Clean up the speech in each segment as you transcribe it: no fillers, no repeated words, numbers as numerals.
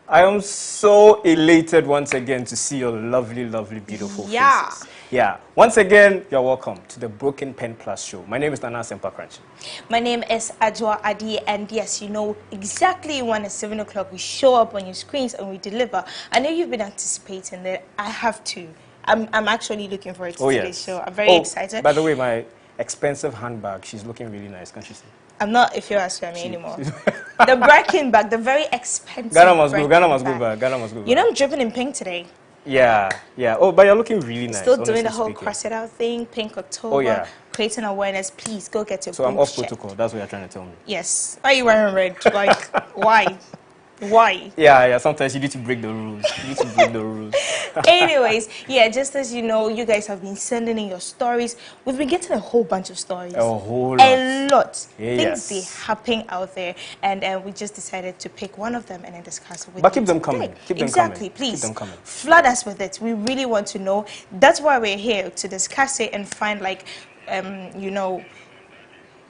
I am so elated once again to see your lovely, lovely, beautiful faces. Yeah. Once again, you're welcome to the Broken Pen Plus show. My name is Asempa Kuranchie. My name is Adwoa Addy, and yes, you know exactly when it's 7 o'clock we show up on your screens and we deliver. I know you've been anticipating that. I have to. I'm actually looking forward to today's show. I'm very excited. By the way, my expensive handbag, she's looking really nice, can't you see? I'm not if you're asking me anymore. The Birkin bag, the very expensive Ghana must go back. You know I'm dripping in pink today. Yeah. Oh, but you're looking really nice. Still doing the whole cross it out thing, Pink October, creating awareness. Please go get your So I'm off protocol, that's what you're trying to tell me. Yes. Why are you wearing red? Like, why? Why? Yeah, sometimes you need to break the rules. Anyways, yeah, just as you know, you guys have been sending in your stories. We've been getting a whole bunch of stories. A whole lot. A lot. Yes. Things they happen out there. And we just decided to pick one of them and then discuss it with you. But keep them coming. Exactly, please. Keep them coming. Flood us with it. We really want to know. That's why we're here, to discuss it and find, like, you know,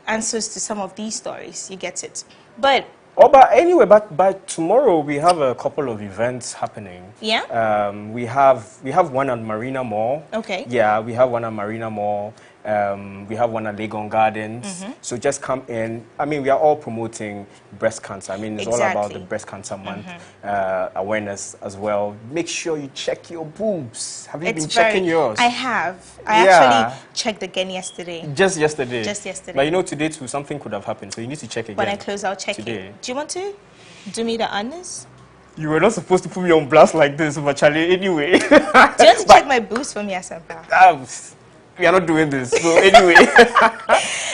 answers to some of these stories. You get it. But anyway, by tomorrow we have a couple of events happening. Yeah. We have one at Marina Mall. Okay. Yeah, we have one at Marina Mall. We have one at Legon Gardens. So just come in. I mean, we are all promoting breast cancer. I mean, it's all about the breast cancer month awareness as well. Make sure you check your boobs. Have you been checking yours? I have. I actually checked again yesterday. Just yesterday. Just yesterday. But you know, today too, something could have happened, so you need to check again. When I close, I'll check today. it. Do you want to do me the honors? You were not supposed to put me on blast like this, but Charlie, anyway. Do you want to check my boobs for me, Asempa? We are not doing this. So anyway.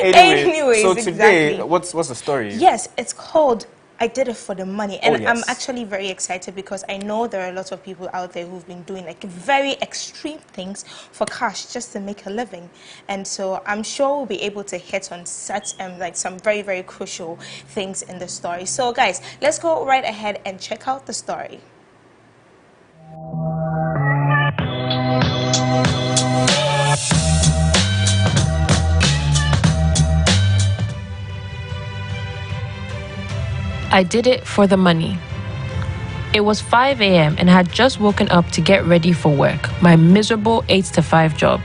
Anyways, so today, what's the story? Yes, it's called I Did It for the Money. And yes. I'm actually very excited because I know there are a lot of people out there who've been doing like very extreme things for cash just to make a living. And so I'm sure we'll be able to hit on such like some very, very crucial things in the story. So guys, let's go right ahead and check out the story. I did it for the money. It was 5 a.m. and I had just woken up to get ready for work, my miserable 8 to 5 job.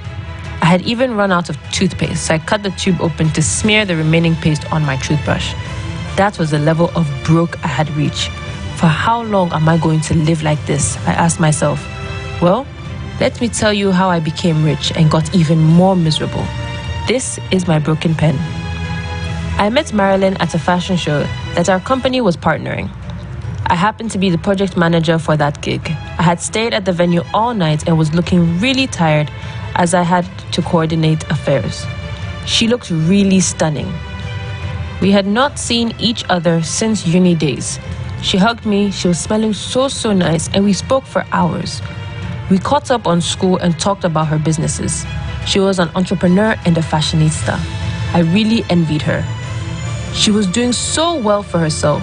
I had even run out of toothpaste, so I cut the tube open to smear the remaining paste on my toothbrush. That was the level of broke I had reached. For how long am I going to live like this? I asked myself. Well, let me tell you how I became rich and got even more miserable. This is my broken pen. I met Marilyn at a fashion show that our company was partnering. I happened to be the project manager for that gig. I had stayed at the venue all night and was looking really tired as I had to coordinate affairs. She looked really stunning. We had not seen each other since uni days. She hugged me, she was smelling so nice, and we spoke for hours. We caught up on school and talked about her businesses. She was an entrepreneur and a fashionista. I really envied her. She was doing so well for herself.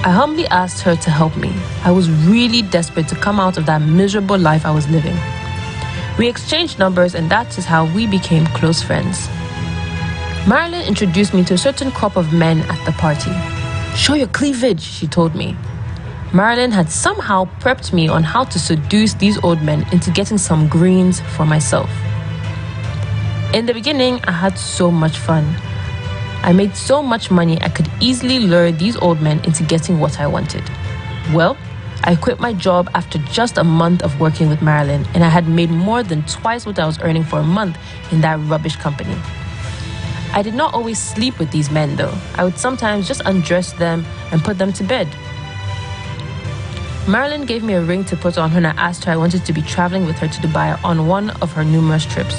I humbly asked her to help me. I was really desperate to come out of that miserable life I was living. We exchanged numbers, and that is how we became close friends. Marilyn introduced me to a certain crop of men at the party. Show your cleavage, she told me. Marilyn had somehow prepped me on how to seduce these old men into getting some greens for myself. In the beginning, I had so much fun. I made so much money I could easily lure these old men into getting what I wanted. Well, I quit my job after just a month of working with Marilyn, and I had made more than twice what I was earning for a month in that rubbish company. I did not always sleep with these men though. I would sometimes just undress them and put them to bed. Marilyn gave me a ring to put on when I asked her I wanted to be traveling with her to Dubai on one of her numerous trips.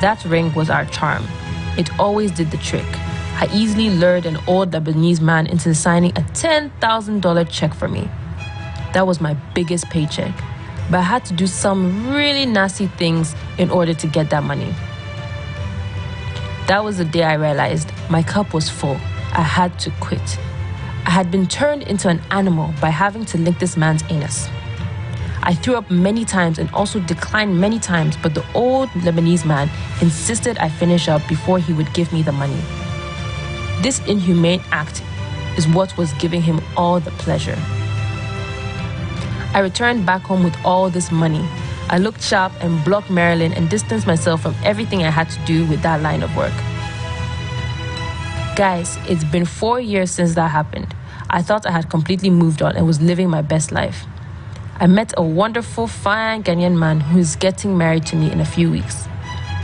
That ring was our charm. It always did the trick. I easily lured an old Lebanese man into signing a $10,000 check for me. That was my biggest paycheck, but I had to do some really nasty things in order to get that money. That was the day I realized my cup was full. I had to quit. I had been turned into an animal by having to lick this man's anus. I threw up many times and also declined many times, but the old Lebanese man insisted I finish up before he would give me the money. This inhumane act is what was giving him all the pleasure. I returned back home with all this money. I looked sharp and blocked Marilyn and distanced myself from everything I had to do with that line of work. Guys, it's been 4 years since that happened. I thought I had completely moved on and was living my best life. I met a wonderful, fine Ghanaian man who's getting married to me in a few weeks.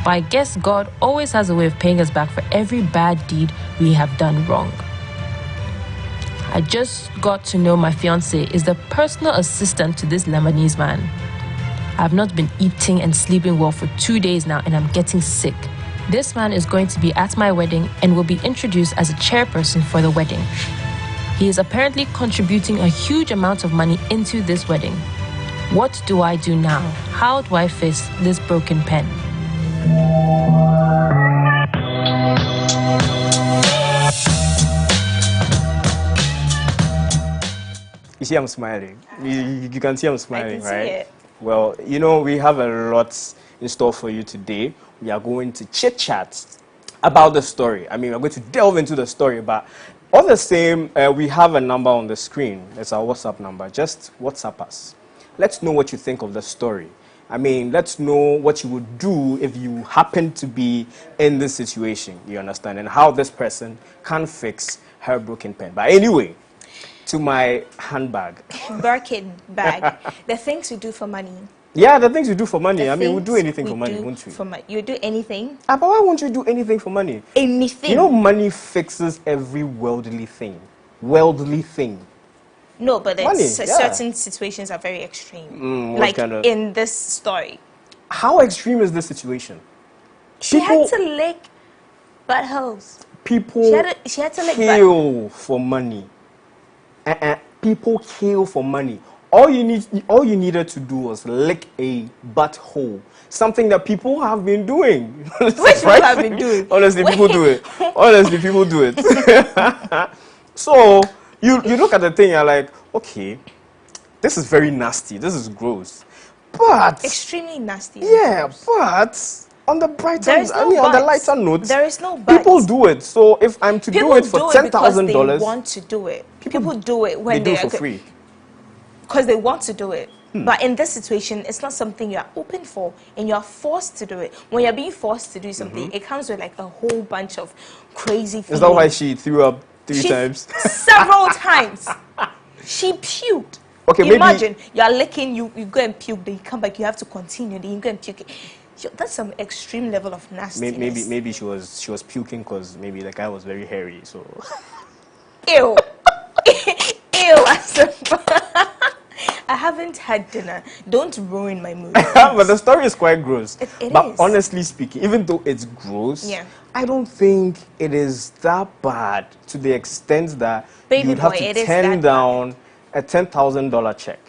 But I guess God always has a way of paying us back for every bad deed we have done wrong. I just got to know my fiancé is the personal assistant to this Lebanese man. I've not been eating and sleeping well for 2 days now, and I'm getting sick. This man is going to be at my wedding and will be introduced as a chairperson for the wedding. He is apparently contributing a huge amount of money into this wedding. What do I do now? How do I fix this broken pen? You see I'm smiling. You can see I'm smiling, I can see right? it. Well, you know, we have a lot in store for you today. We are going to chit-chat about the story. I mean, we're going to delve into the story, but all the same, we have a number on the screen. It's our WhatsApp number. Just WhatsApp us. Let's know what you think of the story. I mean, let's know what you would do if you happen to be in this situation, you understand, and how this person can fix her broken pen. But anyway, to my handbag. Birkin bag. The things we do for money. Yeah, the things you do for money. I mean, we'll do anything for money, won't we? For money. You do anything? But why won't you do anything for money? Anything. You know, money fixes every worldly thing. Worldly thing. No, but Money, certain situations are very extreme. Like in this story. How extreme is this situation? She had to lick buttholes. People she had to lick kill for money. People kill for money. All you needed to do was lick a butthole. Something that people have been doing. Which people have been doing? Honestly, people do it. Honestly, people do it. So you look at the thing, you're like, okay, this is very nasty. This is gross. But extremely nasty. Yeah, but on the brighter, on the lighter note, there is no but. People do it. So if I'm to do it for $10,000, they want to do it. People do it when they do it for free. Because they want to do it. But in this situation, it's not something you're open for, and you're forced to do it. When you're being forced to do something, it comes with like a whole bunch of crazy feelings. Is that why she threw up three times? Several times. She puked. Okay, imagine you're licking, you go and puke, then you come back, you have to continue, then you go and puke. That's some extreme level of nastiness. Maybe she was puking because maybe the guy was very hairy. So. Ew. Ew. I haven't had dinner. Don't ruin my mood. But the story is quite gross. It but is. Honestly speaking, even though it's gross, I don't think it is that bad to the extent that you'd have to turn down a $10,000 check.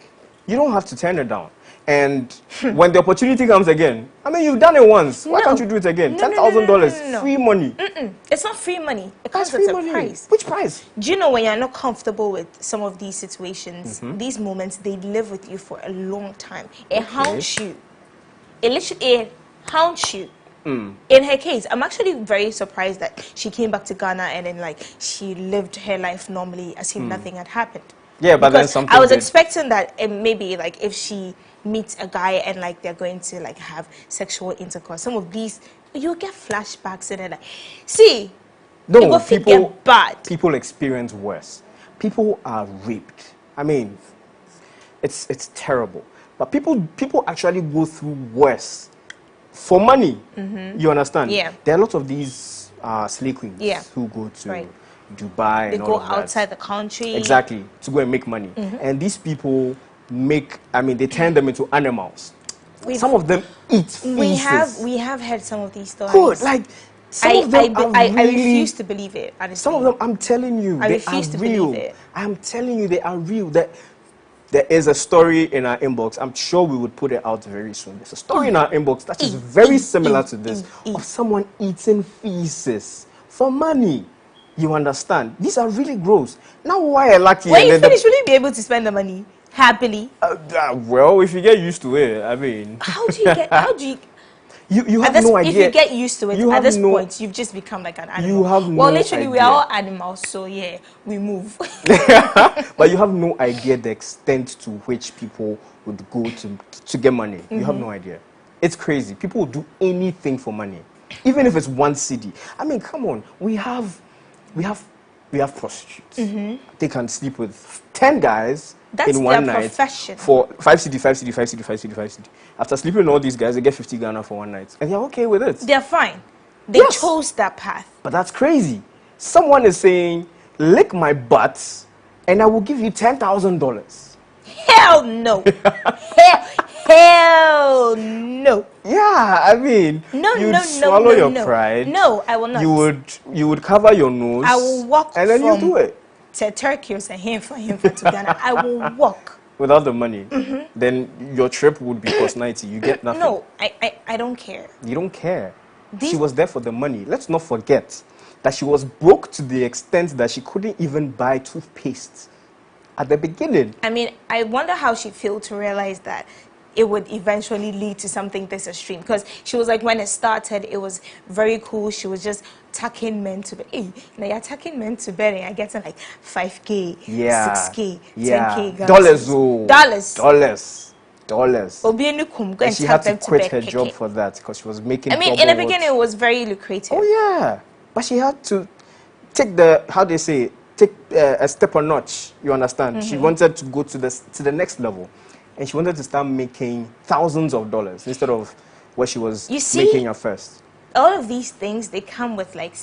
You don't have to turn it down. And when the opportunity comes again, I mean, you've done it once. Why can't you do it again? $10,000, free money. It's not free money. It comes with a price. Which price? Do you know when you're not comfortable with some of these situations, these moments, they live with you for a long time. It haunts you. It literally haunts you. In her case, I'm actually very surprised that she came back to Ghana and then like she lived her life normally as if nothing had happened. Yeah, but then something. I was expecting that maybe like if she meets a guy and like they're going to like have sexual intercourse, some of these you get flashbacks and then like see. No, people experience worse. People are raped. I mean, it's terrible. But people actually go through worse for money. You understand? Yeah. There are a lot of these slave queens who go to Dubai. They and go all of that. outside the country. Exactly, to go and make money. And these people they turn them into animals. Some of them eat feces. We have heard some of these stories. Good, like some of them I refuse to believe it, honestly. Some of them, I'm telling you, they are real. I'm telling you, they are real. There is a story in our inbox. I'm sure we would put it out very soon. There's a story in our inbox that is very similar to this, of someone eating feces for money. You understand? These are really gross. Now, why are lucky? When you finish, will you be able to spend the money happily? Well, if you get used to it, I mean. How do you get? You have no idea. If you get used to it, at this point, you've just become like an animal. You have well, no literally, idea. we are all animals, so yeah, we move. But you have no idea the extent to which people would go to get money. You have no idea. It's crazy. People will do anything for money, even if it's one city. I mean, come on. We have prostitutes. They can sleep with 10 guys in one night profession. For 5 cedi, 5 cedi, 5 cedi, 5 cedi, 5 cedi. After sleeping with all these guys, they get 50 Ghana for one night, and they're okay with it. They're fine. They chose that path. But that's crazy. Someone is saying, "Lick my butt, and I will give you $10,000." Hell no. Hell no. Yeah, I mean, you'd swallow your pride. No, I will not. You would cover your nose. I will walk and then you do it. To Turkey or say him for to Ghana. I will walk. Without the money, then your trip would be cost 90. You get nothing. No, I don't care. You don't care. She was there for the money. Let's not forget that she was broke to the extent that she couldn't even buy toothpaste at the beginning. I mean, I wonder how she failed to realize that it would eventually lead to something this extreme. Because she was like, when it started, it was very cool. She was just tucking men to bed. Hey, now you're tucking men to bed and you're getting like 5K, 6K, 10K. Dollars. And she had to quit her job for that because she was making. I mean, in the beginning, it was very lucrative. Oh yeah, but she had to take the a step a notch. You understand? She wanted to go to the next level. And she wanted to start making thousands of dollars instead of what she was making at first. All of these things, they come with like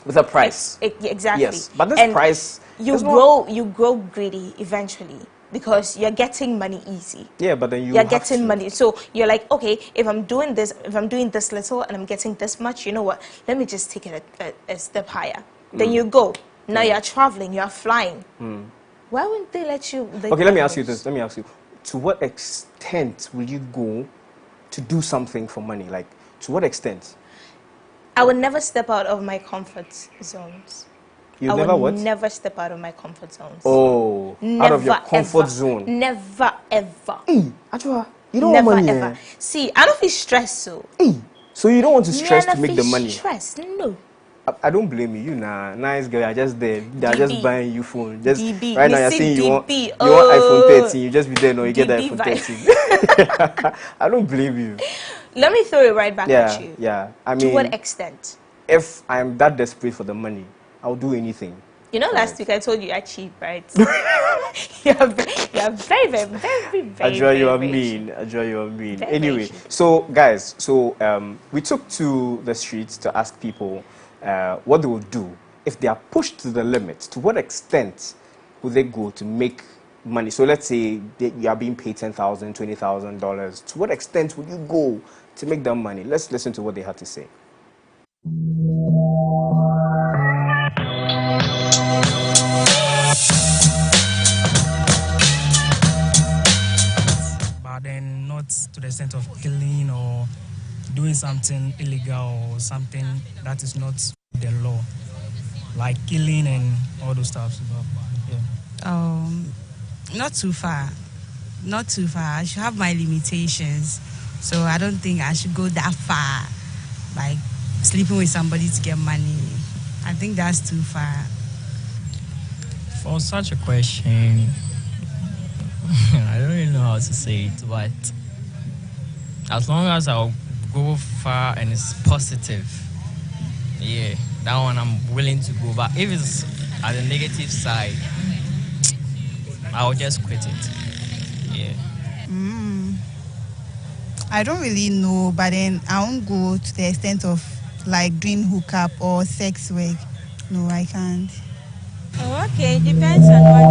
with a price. Exactly. Yes, but this price, you grow greedy eventually because you're getting money easy. Yeah, but then you're getting money. So you're like, okay, if I'm doing this little and I'm getting this much, you know what? Let me just take it a step higher. Then you go. Now you're traveling. You're flying. Why wouldn't they let you? Okay, let me ask you this. Let me ask you. To what extent will you go to do something for money? Like, to what extent? I would never step out of my comfort zones. You never what? Never step out of my comfort zones. Oh, never, out of your comfort ever. zone. Never ever. Adwoa, you don't want money. Never ever. See, I don't feel stressed, so. So you don't want to stress to make the money? Stress, no. I don't blame you. You nice girl. You're just there. They're just buying you phone. Just DB. right now, you're saying you want iPhone 13. You just be there. No, you get the iPhone 13. I don't blame you. Let me throw it right back at you. Yeah. I mean, to what extent? If I'm that desperate for the money, I'll do anything. You know, last week I told you you're cheap, right? you're very, very, very, very. Adwoa, you are mean. Adwoa, you are mean. Anyway, so guys, we took to the streets to ask people what they will do if they are pushed to the limit. To what extent will they go to make money? So let's say you are being paid $10,000, $20,000. To what extent will you go to make that money? Let's listen to what they had to say. But then not to the extent of killing or doing something illegal or something that is not the law, like killing and all those stuff. Yeah. Not too far. Not too far. I should have my limitations, so I don't think I should go that far, like sleeping with somebody to get money. I think that's too far. For such a question, I don't really know how to say it, but as long as I'll go far and it's positive, yeah, that one I'm willing to go. But if it's at the negative side, I'll just quit it. Yeah. I don't really know, but then I won't go to the extent of like doing hookup or sex work. No, I can't. Oh, okay, depends on what.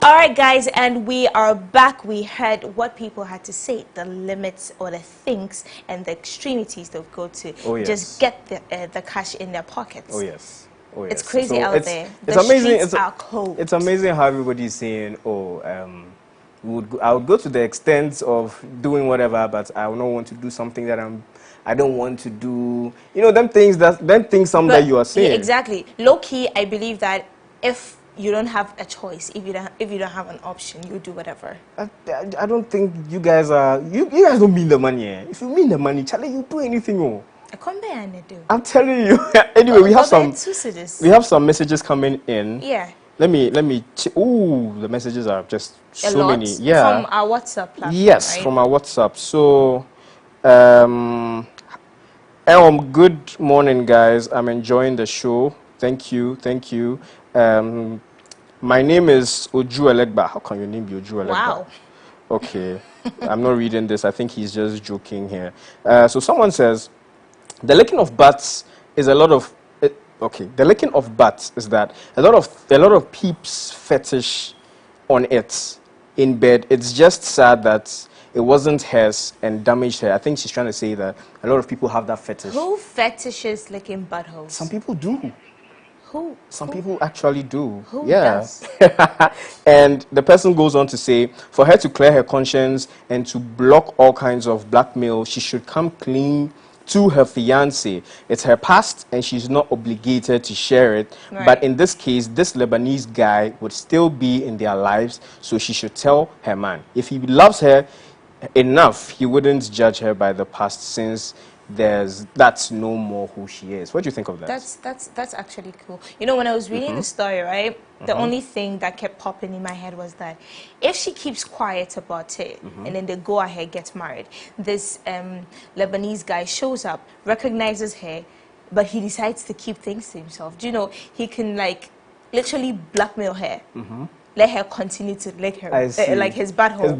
All right, guys, and we are back. We heard what people had to say, the limits or the things and the extremities they'll go to just get the cash in their pockets. Oh, yes. Oh, yes. It's crazy out there. It's the amazing. Streets are cold. It's amazing how everybody's saying, I would go to the extent of doing whatever, but I would not want to do something that I don't want to do. You know, them things someday you are saying. Yeah, exactly. Low key, I believe that if you don't have a choice. If you don't have an option, you do whatever. I don't think you guys are. You guys don't mean the money. Eh? If you mean the money, Charlie, you do anything. Oh. I'm telling you. Anyway, we have some messages coming in. Yeah. Let me. Ooh, the messages are just so many. Yeah. From our WhatsApp platform. Yes, right? from our WhatsApp. So, good morning, guys. I'm enjoying the show. Thank you. My name is Oju Elegba. How can your name be Oju Elegba? Wow. Okay. I'm not reading this. I think he's just joking here. So someone says, the licking of butts is a lot of... okay, the licking of butts is that a lot of peeps fetish on it in bed. It's just sad that it wasn't hers and damaged her. I think she's trying to say that a lot of people have that fetish. Who fetishes licking buttholes? Some people do. Who? Some people actually do. Who yeah. does? And the person goes on to say, for her to clear her conscience and to block all kinds of blackmail, she should come clean to her fiancé. It's her past and she's not obligated to share it. Right. But in this case, this Lebanese guy would still be in their lives, so she should tell her man. If he loves her enough, he wouldn't judge her by the past, since that's no more who she is. What do you think of that? That's actually cool. You know, when I was reading the story, right, the only thing that kept popping in my head was that if she keeps quiet about it and then they go ahead, get married, this Lebanese guy shows up, recognizes her, but he decides to keep things to himself. Do you know, he can like literally blackmail her. Let her continue to lick her, like his butthole,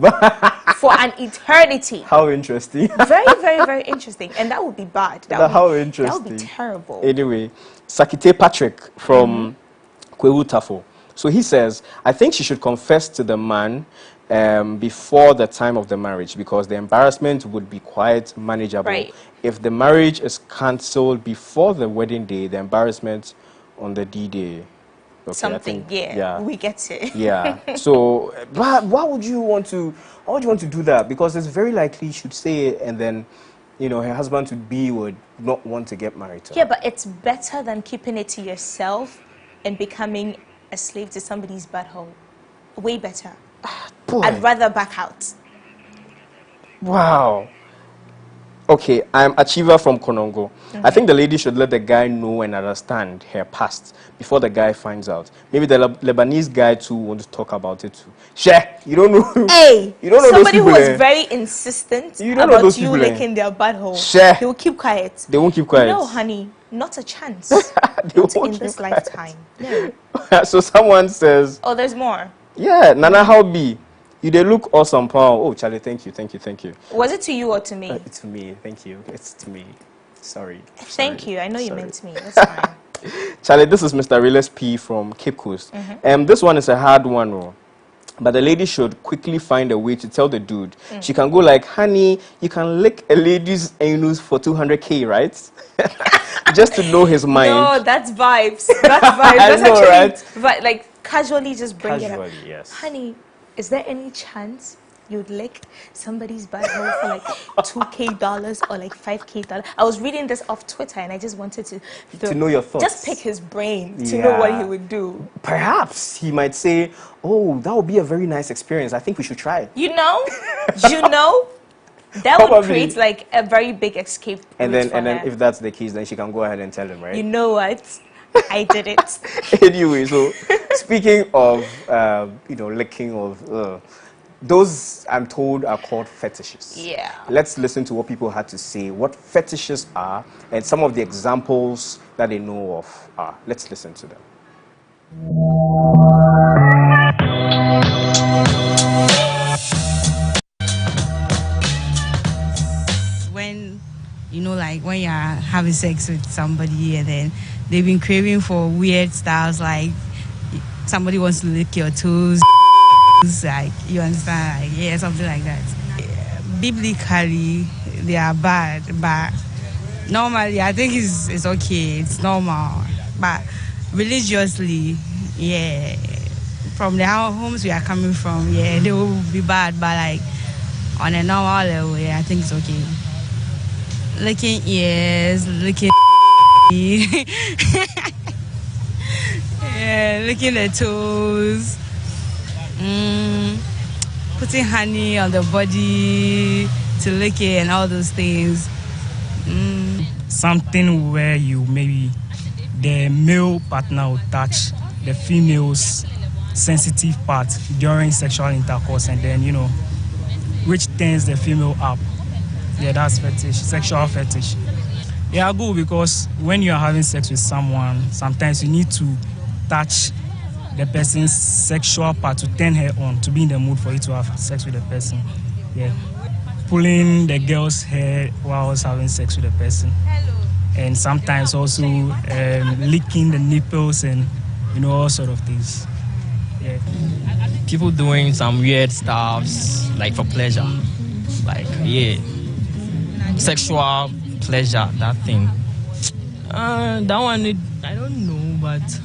for an eternity. How interesting. Very, very, very interesting. And that would be bad. How interesting. That would be terrible. Anyway, Sakite Patrick from Kwewu Tafo. So he says, I think she should confess to the man before the time of the marriage, because the embarrassment would be quite manageable. Right. If the marriage is cancelled before the wedding day, the embarrassment on the D-Day. Okay, something, yeah, we get it. Yeah. So, why would you want to do that? Because it's very likely you should say it, and then, you know, her husband to be would not want to get married to her. Yeah, but it's better than keeping it to yourself and becoming a slave to somebody's butthole. Way better. Boy. I'd rather back out. Wow. Okay, I'm Achiever from Konongo. I think the lady should let the guy know and understand her past before the guy finds out. Maybe the Lebanese guy too wants to talk about it too. Share, you don't know. Hey, you don't know somebody those who people, is very insistent you don't about know those you people, licking their butthole. Share. They will keep quiet. They won't keep quiet. No, honey, not a chance. Not in this lifetime. No. So someone says, oh, there's more. Yeah, Nana, how be? You they look awesome, pal. Oh, Charlie, thank you. Was it to you or to me? It's to me. Thank you. It's to me. Sorry. Thank you. I know you meant me. That's fine. Charlie, this is Mr. Realist P from Cape Coast. This one is a hard one, oh. But the lady should quickly find a way to tell the dude. She can go like, honey, you can lick a lady's anus for 200K, right? Just to know his mind. No, that's vibes. That's vibes. That's know, actually right? Like casually just bring it up. Yes. Honey, is there any chance you'd lick somebody's butthole for like $2K or like $5K? I was reading this off Twitter and I just wanted to know your thoughts. Just pick his brain to know what he would do. Perhaps he might say, oh, that would be a very nice experience. I think we should try it. You know? That would create like a very big escape. And then if that's the case, then she can go ahead and tell him, right? You know what? I did it. Anyway, so speaking of, licking of, those I'm told are called fetishes. Yeah. Let's listen to what people had to say, what fetishes are, and some of the examples that they know of are. Let's listen to them. When you're having sex with somebody and then they've been craving for weird styles, like somebody wants to lick your toes, like, you understand, like, something like that. Biblically, they are bad, but normally I think it's okay, it's normal. But religiously, from the homes we are coming from, they will be bad, but like on a normal level, I think it's okay. Licking ears, licking Yeah, licking the toes. Putting honey on the body to lick it and all those things. Something where you maybe the male partner will touch the female's sensitive part during sexual intercourse, and then which turns the female up. Yeah, that's fetish, sexual fetish. Yeah, good, because when you are having sex with someone, sometimes you need to touch the person's sexual part to turn her on, to be in the mood for you to have sex with the person. Yeah. Pulling the girl's hair while I was having sex with the person. And sometimes also licking the nipples and all sort of things. Yeah. People doing some weird stuffs like for pleasure. Like, yeah. Sexual pleasure, that thing. That one, I don't know, but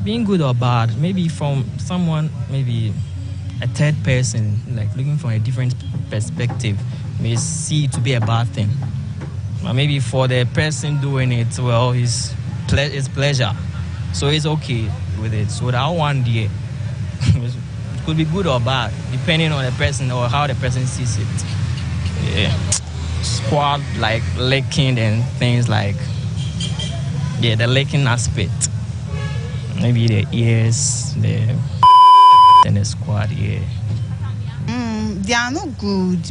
being good or bad, maybe from someone, maybe a third person, like looking from a different perspective, may see it to be a bad thing. But maybe for the person doing it, well, it's pleasure, so it's okay with it. So that one, yeah, it could be good or bad, depending on the person or how the person sees it. Yeah, squat like licking and things like, yeah, the licking aspect. Maybe the ears, the and the squad, yeah. They are not good.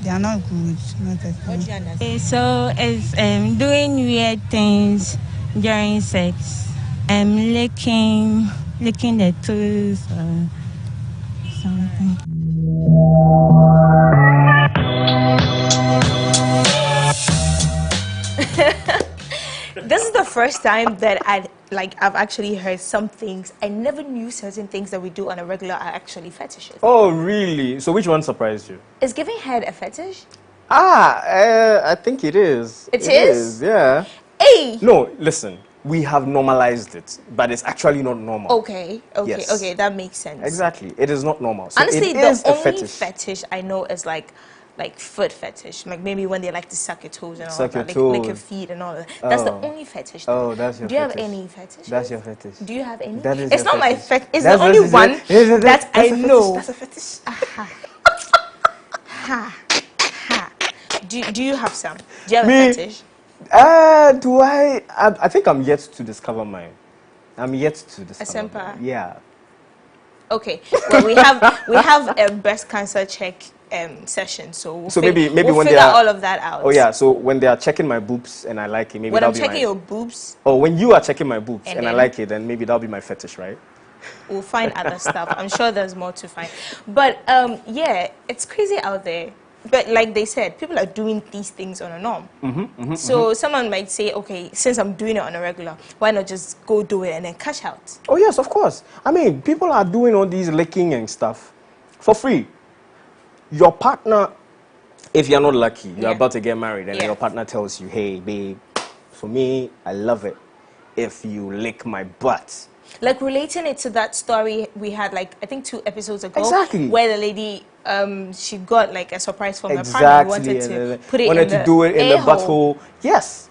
They are not good. Not at all. What do you understand? So it's doing weird things during sex, licking the toes or something. This is the first time that I've actually heard some things. I never knew certain things that we do on a regular are actually fetishes. Oh, really? So which one surprised you? Is giving head a fetish? I think it is. It is? Yeah. Hey! No, listen. We have normalized it, but it's actually not normal. Okay, Yes. okay, that makes sense. Exactly. It is not normal. So Honestly, it is the a only fetish I know is like foot fetish, like maybe when they like to suck your toes and all Suck that, your lick your toes. feet and all that. That's the Oh. only fetish. Oh, that's your Do you fetish. have any fetish? That's your fetish. Do you have any? That is It's your not my fetish. fetish. It's That's the only what one that's that I a fetish. know. That's a fetish. Ha. Do you have some? Do you have Me? a fetish? Do I think I'm yet to discover mine. I'm yet to discover Asempa? mine. Yeah. Okay. Well, we have a breast cancer check session, so maybe we'll when figure they are all of that out. Oh yeah, so when they are checking my boobs and I like it, maybe When that'll I'm be checking my, your boobs, Oh, when you are checking my boobs And and I then- like it, then maybe that'll be my fetish, right? we'll find other stuff. I'm sure there's more to find. But yeah, it's crazy out there. But like they said, people are doing these things on a norm. So someone might say, okay, since I'm doing it on a regular, why not just go do it and then cash out? Oh yes, of course. I mean, people are doing all these licking and stuff for free. Your partner, if you're not lucky, you're Yeah. about to get married, and Yeah. your partner tells you, "Hey, babe, for me, I love it if you lick my butt." Like relating it to that story we had, like I think 2 episodes ago, Exactly. where the lady she got like a surprise from her partner, Exactly. wanted and to then put it wanted in to the do it in the a-hole. butthole. Yes.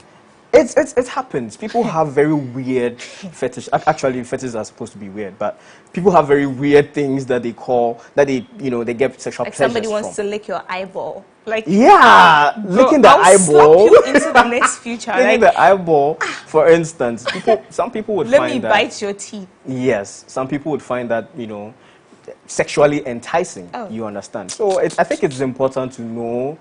It happens. People have very weird fetish. Actually, fetishes are supposed to be weird, but people have very weird things that they they get sexual Like pleasures somebody wants from. to lick your eyeball. Like Yeah, licking the I'll slap eyeball. you into the next future. Licking Like, the eyeball, for instance. Some people would let find me that. bite your teeth. Yes, some people would find that sexually enticing. Oh. You understand? So I think it's important to know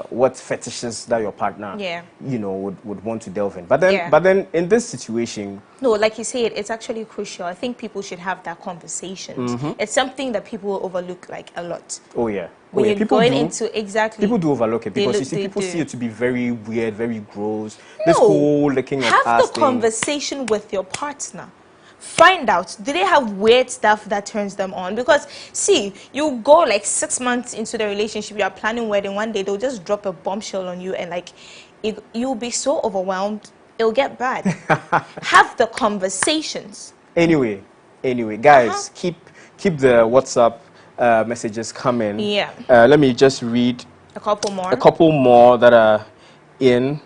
what fetishes that your partner, Yeah. would want to delve in. But then, Yeah. in this situation, No, like you said, it's actually crucial. I think people should have that conversation. It's something that people will overlook like a lot. oh yeah, When you're people going do. into exactly. People do overlook it They because look- you see, they people do. see it to be very weird, very gross. This No. whole licking of Have ass the thing. conversation with your partner. Find out, do they have weird stuff that turns them on? Because, see, you go like 6 months into the relationship, you are planning wedding, one day they'll just drop a bombshell on you and like, you'll be so overwhelmed, it'll get bad. Have the conversations. Anyway, guys, keep the WhatsApp messages coming. Yeah. Let me just read A couple more. a couple more that are in.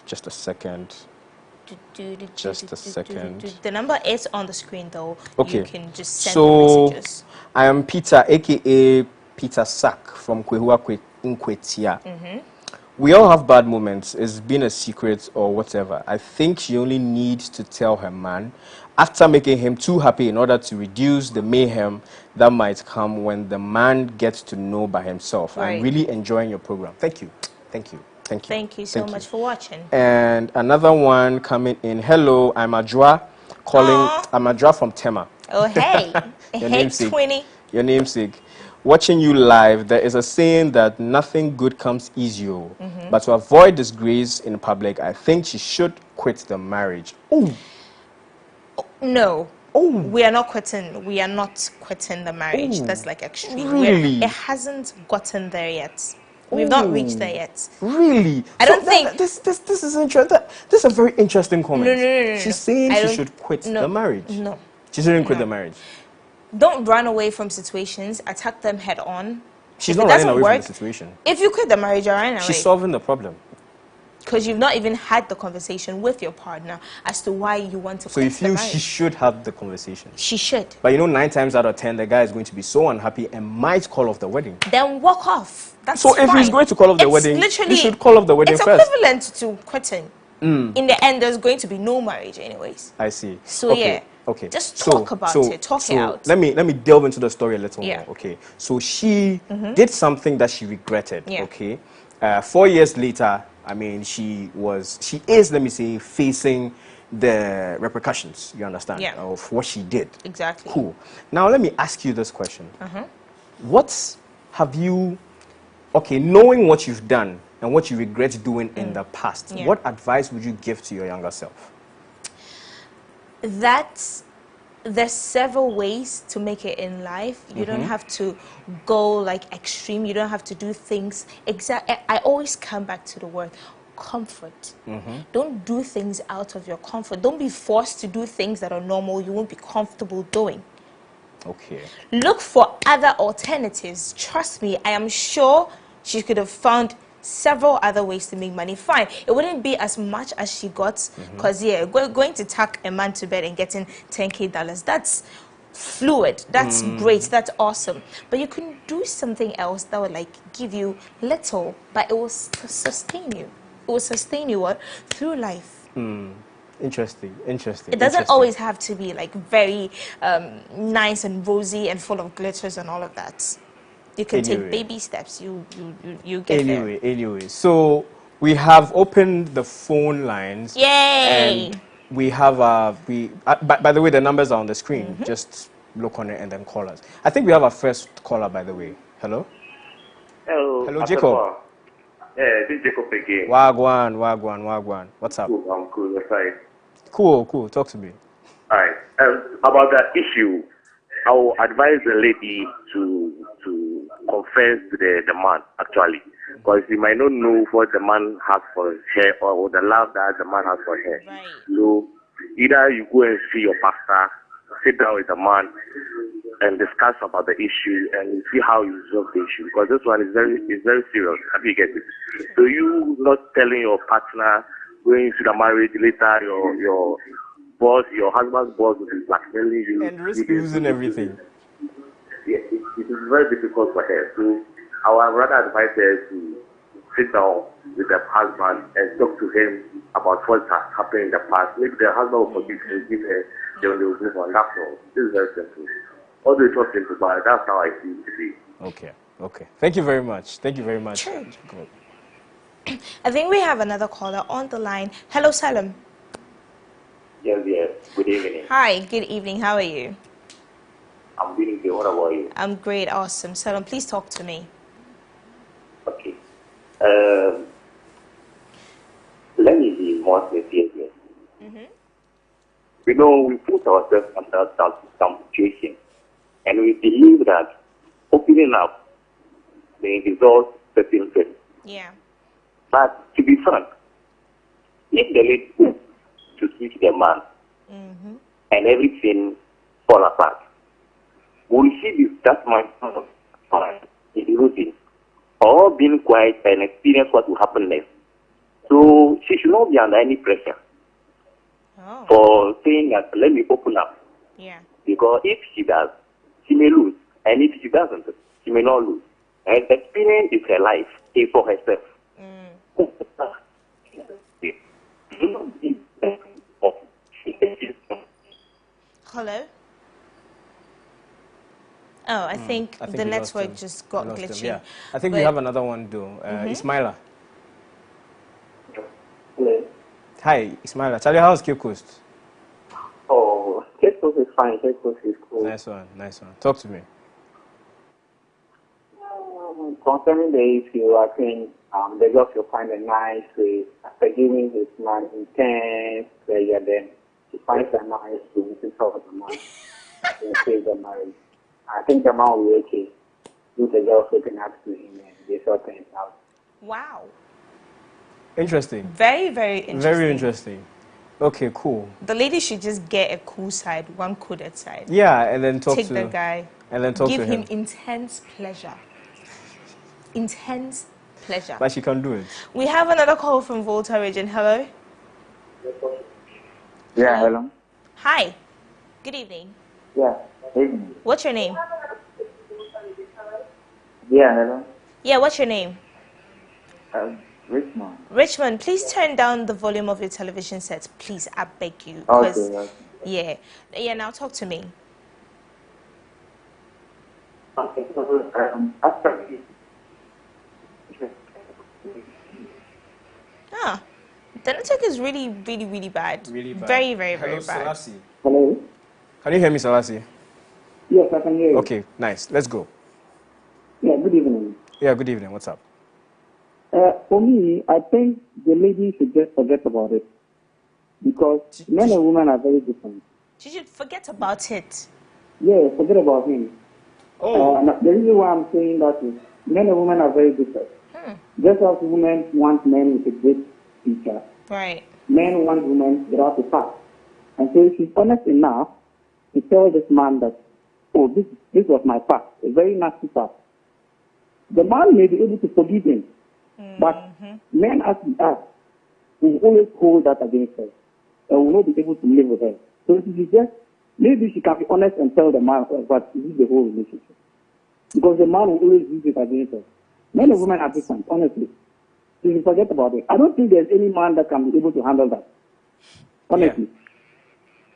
Just a second. Just a second. The number is on the screen, though. Okay. You can just send the messages. I am Peter, aka Peter Sack from Kwehua Nkwetia. We all have bad moments. It's been a secret or whatever. I think she only needs to tell her man after making him too happy in order to reduce the mayhem that might come when the man gets to know by himself. Right. I'm really enjoying your program. Thank you. Thank you. Thank you. Thank you so much for watching. And another one coming in. Hello, I'm Adwoa calling. Aww. I'm Adwoa from Tema. Oh, hey. Your Hey, namesake. Twinny. Your namesake. Watching you live, there is a saying that nothing good comes easy. But to avoid disgrace in public, I think she should quit the marriage. Oh. No. Oh. We are not quitting. We are not quitting the marriage. That's like extreme. Really? It hasn't gotten there yet. We've not reached there yet. Really? I don't think this is interesting. This is a very interesting comment. No. She's saying she should quit the marriage. No. She shouldn't quit the marriage. Don't run away from situations. Attack them head on. She's If not it doesn't running away work, from the situation. If you quit the marriage, you're running away. She's solving the problem. Because you've not even had the conversation with your partner as to why you want to So quit you the feel marriage. she should have the conversation. She should. But you know, 9 times out of 10, the guy is going to be so unhappy and might call off the wedding. Then walk off. That's So if fine. he's going to call off the wedding, he should call off the wedding first. It's equivalent to quitting. In the end, there's going to be no marriage anyways. I see. So okay. yeah. Okay. Just talk about it. Talk it out. Let me delve into the story a little Yeah. more. Okay. So she did something that she regretted. Yeah. Okay. 4 years later, I mean, she is, let me say, facing the repercussions, you understand, Yeah. of what she did. Exactly. Cool. Now, let me ask you this question. What have you, knowing what you've done and what you regret doing in the past, what advice would you give to your younger self? There's several ways to make it in life. You don't have to go like extreme. You don't have to do things I always come back to the word comfort. Don't do things out of your comfort. Don't be forced to do things that are normal you won't be comfortable doing. Okay. Look for other alternatives. Trust me, I am sure she could have found several other ways to make money. Fine, it wouldn't be as much as she got, because going to tuck a man to bed and getting $10K, that's fluid, that's great, that's awesome. But you can do something else that would like give you little, but it will sustain you. It will sustain you what? Through life. Interesting. It doesn't always have to be like very nice and rosy and full of glitters and all of that. You can take baby steps. You get there. Anyway, so we have opened the phone lines. Yay! And we have by the way, the numbers are on the screen. Just look on it and then call us. I think we have our first caller, by the way. Hello. Hello, Jacob. Yeah, this is Jacob again. Wagwan. What's up? Cool, I'm cool. That's right. Cool. Talk to me. All right. About that issue, I will advise the lady to confess to the man, actually, because he might not know what the man has for her or the love that the man has for her. Right. So either you go and see your pastor, sit down with the man, and discuss about the issue and see how you resolve the issue, because this one is very serious. Have you get it? So you not telling your partner going to the marriage later, your boss, your husband's boss will be blackmailing you and risk losing everything. Yeah, it is very difficult for her. So I would rather advise her to sit down with the husband and talk to him about what has happened in the past. Maybe the husband will forgive her, give her, then they will move on. That's all. This is very simple. Although it was simple, but that's how I see it today. Okay. Thank you very much. Sure. I think we have another caller on the line. Hello, Salam. Yes. Good evening. Hi, good evening. How are you? I'm doing good. What about you? I'm great, awesome. Salam, please talk to me. Okay. Let me be more sincere here. We know we put ourselves under some situation, and we believe that opening up may result certain things. Yeah. But to be frank, if the lady to switch the man and everything fall apart, will she be that much in losing or being quiet and experience what will happen next? So she should not be under any pressure. for saying that, let me open up. Yeah. Because if she does, she may lose. And if she doesn't, she may not lose. And experience is her life, is for herself. Hello? Oh, I think the network just got glitchy. Yeah. I think we have another one though. Ismaila. Hello. Hi, Ismaila. Charlie, how's Cape Coast? Oh, Cape Coast is fine. Cape Coast is cool. Nice one, nice one. Talk to me. Concerning the issue, I think the girl will find a nice way after giving his man intense prayer, then she finds a nice way to solve the man and save the marriage. I think the man will be okay with the girl open up to him and they sort things out. Wow. Interesting. Very, very interesting. Very interesting. Okay, cool. The lady should just get a cool side, one coded side. Yeah, and then take the guy, and then talk to him. Give him intense pleasure. Intense pleasure. But she can do it. We have another call from Volta region. Hello? Yeah, hello. Hi. Good evening. Yeah, evening. What's your name? Yeah, hello. Yeah, what's your name? Richmond. Richmond, please turn down the volume of your television set. Please, I beg you. Okay. Yeah. Yeah, now talk to me. Okay, so, after the network is really, really, really bad. Really bad. Very, very, Hello, very bad. Selassie. Hello? Can you hear me, Selassie? Yes, I can hear you. Okay, nice. Let's go. Yeah, good evening. Yeah, good evening. What's up? For me, I think the lady should just forget about it. Because men and women are very different. She should forget about it. Yeah, forget about him. Oh. The reason why I'm saying that is men and women are very different. Just as women want men with a great future, right? Men want women without a past. And so she's honest enough to tell this man that, oh, this was my past, a very nasty past. The man may be able to forgive him, but men as we are will always hold that against her and will not be able to live with her. So she just, maybe she can be honest and tell the man, but this is the whole relationship. Because the man will always use it against her. Men and women are different, honestly. So you forget about it. I don't think there's any man that can be able to handle that. Honestly. Yeah.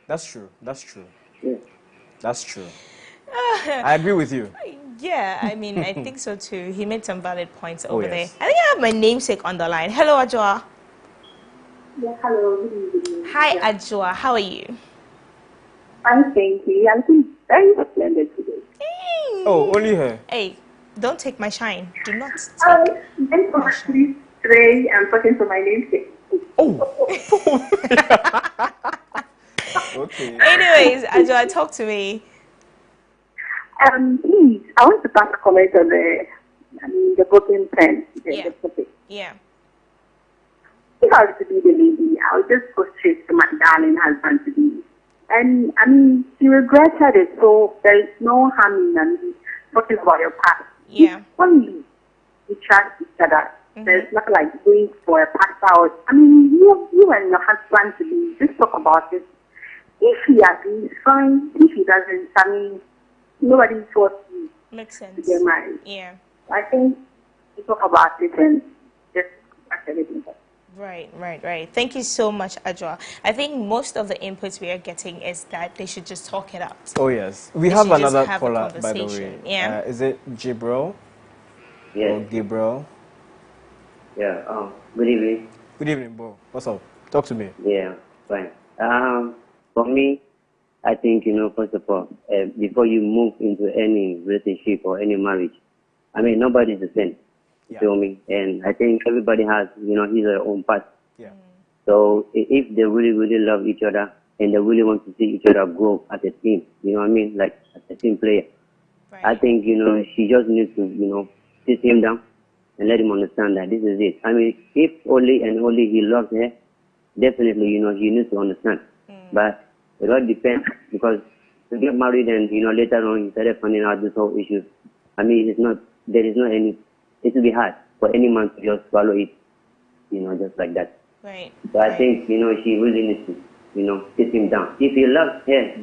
That's true. That's true. Yeah. That's true. I agree with you. Yeah, I mean, I think so too. He made some valid points over there. Yes. I think I have my namesake on the line. Hello, Adwoa. Yeah, hello. Good evening. Hi, Adwoa. How are you? I'm thank you. I'm feeling very splendid today. Oh, only her. Hey, don't take my shine. Do not take And for actually today, I'm talking to my namesake. Oh. Okay. Anyways, Adwoa, talk to me. Please, I want to pass a comment on the broken pen, the topic. Yeah. If I was to be the lady, I would just go straight to my darling husband to be. And, I mean, she regretted it, so there is no harm in talking about your past. Yeah. If only you trust each other. There's nothing like going for a pass out. I mean, you and your husband to be, just talk about it. If he agrees, fine. If he doesn't, I mean, nobody forced you to get married. Yeah. I think you talk about it and just pass everything. Right. Thank you so much, Adwoa. I think most of the inputs we are getting is that they should just talk it out. Oh, yes. We have another caller, by the way. Yeah. Is it Jibril? Yeah. Or Gabriel? Yeah. Good evening. Good evening, bro. What's up? Talk to me. Yeah, fine. For me, I think, first of all, before you move into any relationship or any marriage, I mean, nobody's the same. You feel me? And I think everybody has, his or her own path. Yeah. So if they really, really love each other and they really want to see each other grow as a team, you know what I mean? Like as a team player. Right. I think, she just needs to, sit him down and let him understand that this is it. I mean, if only and only he loves her, definitely, he needs to understand. But it all depends because to get married and, later on he started finding out this whole issue. I mean, there is not any, it will be hard for any man to just swallow it, just like that. Right. So I think, she really needs to sit him down. If he loves her,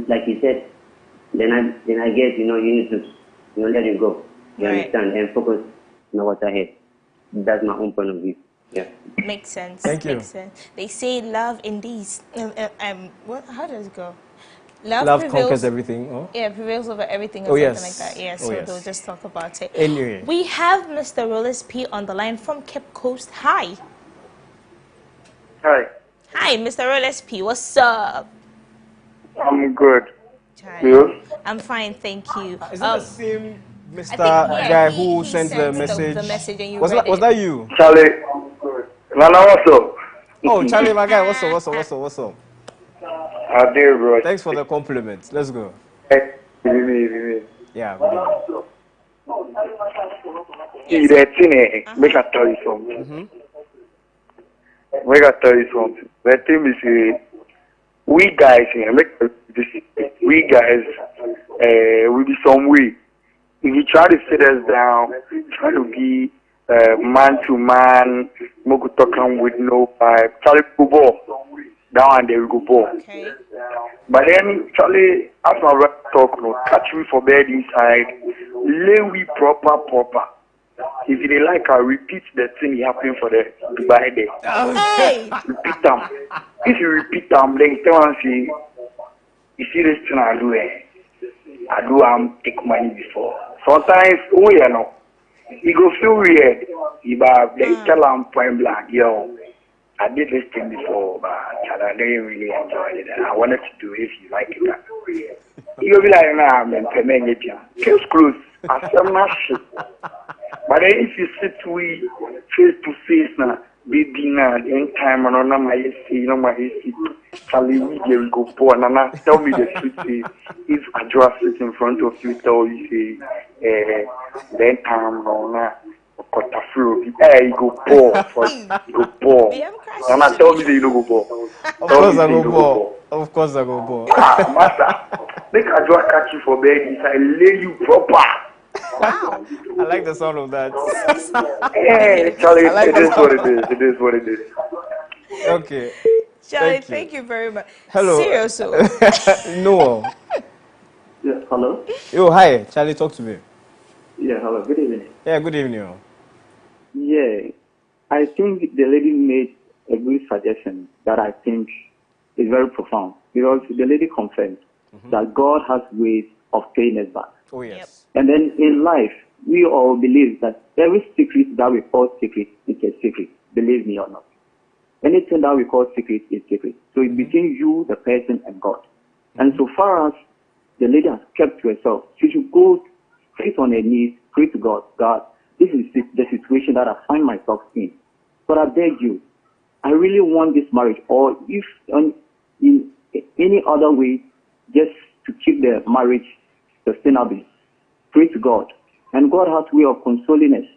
like he said, then I guess, you need to, let it go. You understand? And focus on what's ahead. That's my own point of view. Yeah. Makes sense. Thank you. Makes sense. They say love indeed. How does it go? Love conquers everything. Oh? Yeah, prevails over everything or something like that. Yeah, so they'll just talk about it. Anyway. We have Mr. Rollis P on the line from Cape Coast. Hi. Hi. Hi, Mr. Rollis P. What's up? I'm good. You? I'm fine, thank you. Is it the same Mr. guy who sent the message? The message and you was that you? Charlie. Nana, what's up? Oh, Charlie, my guy, what's up? I did, bro. Thanks for the compliment. Let's go. Yeah, See, that thing, make I tell you something. Make I tell you something. The thing is, we guys, we guys, we be some way. If you try to sit us down, try to be man to man, Moku talking with no pipe, Charlie go ball. Down and there we go ball. Okay. But then Charlie, after my talk, catch me for bed inside, lay we proper. If you like, I repeat the thing happened for the Dubai day. Hey. Repeat them. If you repeat them, then tell us, you see this thing I do, take money before. Sometimes, you go feel weird. They tell them point blank, yo, I did this thing before, but I didn't really enjoy it. And I wanted to do it if you like it. You go be like, nah, man, case closed. I said, my shit. But then if you sit face to face now, baby now, in time, and on my AC, Charlie, we go poor, and tell me the truth. If I just sit in front of you, tell you, then time, cut a flow. Hey, you go poor, you go poor. And I tell me that you don't go poor. Of course I go poor. Master, make I just catch you for bed, I lay you proper. Wow. I like the sound of that. Hey, Charlie, it is what it is. Okay. Charlie, thank you very much. Hello. Seriously. No. Yes, hello? Yo, hi. Charlie, talk to me. Yeah, hello. Good evening. Yeah, good evening. Yeah, I think the lady made a good suggestion that I think is very profound, because the lady confirmed that God has ways of paying us back. Oh, yes. And then in life, we all believe that every secret that we call secret is a secret, believe me or not. Anything that we call secret is secret. So it's between you, the person, and God. And so far as the lady has kept to herself, she should go straight on her knees, pray to God. God, this is the situation that I find myself in. But I beg you, I really want this marriage, or if in any other way, just to keep the marriage sustainable. Pray to God. And God has a way of consoling us.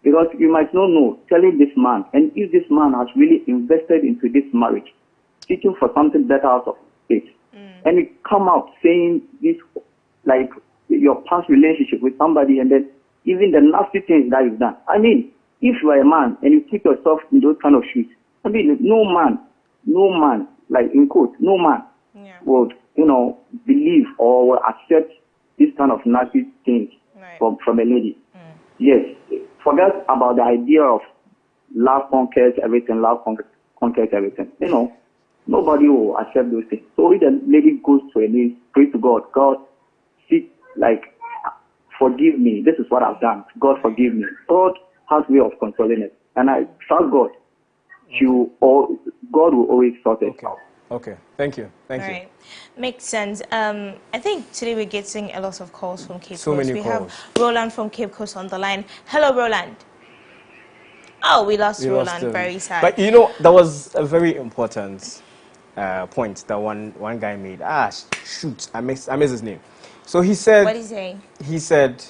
Because you might not know, telling this man, and if this man has really invested into this marriage, seeking for something better out of it, and you come out saying this, like your past relationship with somebody, and then even the nasty things that you've done. I mean, if you are a man and you keep yourself in those kind of shoes, I mean, no man, like in quote, no man would, believe or will accept this kind of nasty things from a lady. Yes, forget about the idea of love conquers everything, love conquers everything. Nobody will accept those things. So if the lady goes to her knees, pray to God, God, forgive me. This is what I've done. God, forgive me. God has a way of consoling us. And I trust God. God will always sort it out. Okay. Thank you. Thank you. Makes sense. I think today we're getting a lot of calls from Cape Coast. Many we calls. have Roland from Cape Coast on the line. Hello, Roland. Oh, we lost Roland. Very sad. But that was a very important point that one guy made. Shoot, I missed his name. So he said. What did he say? He said,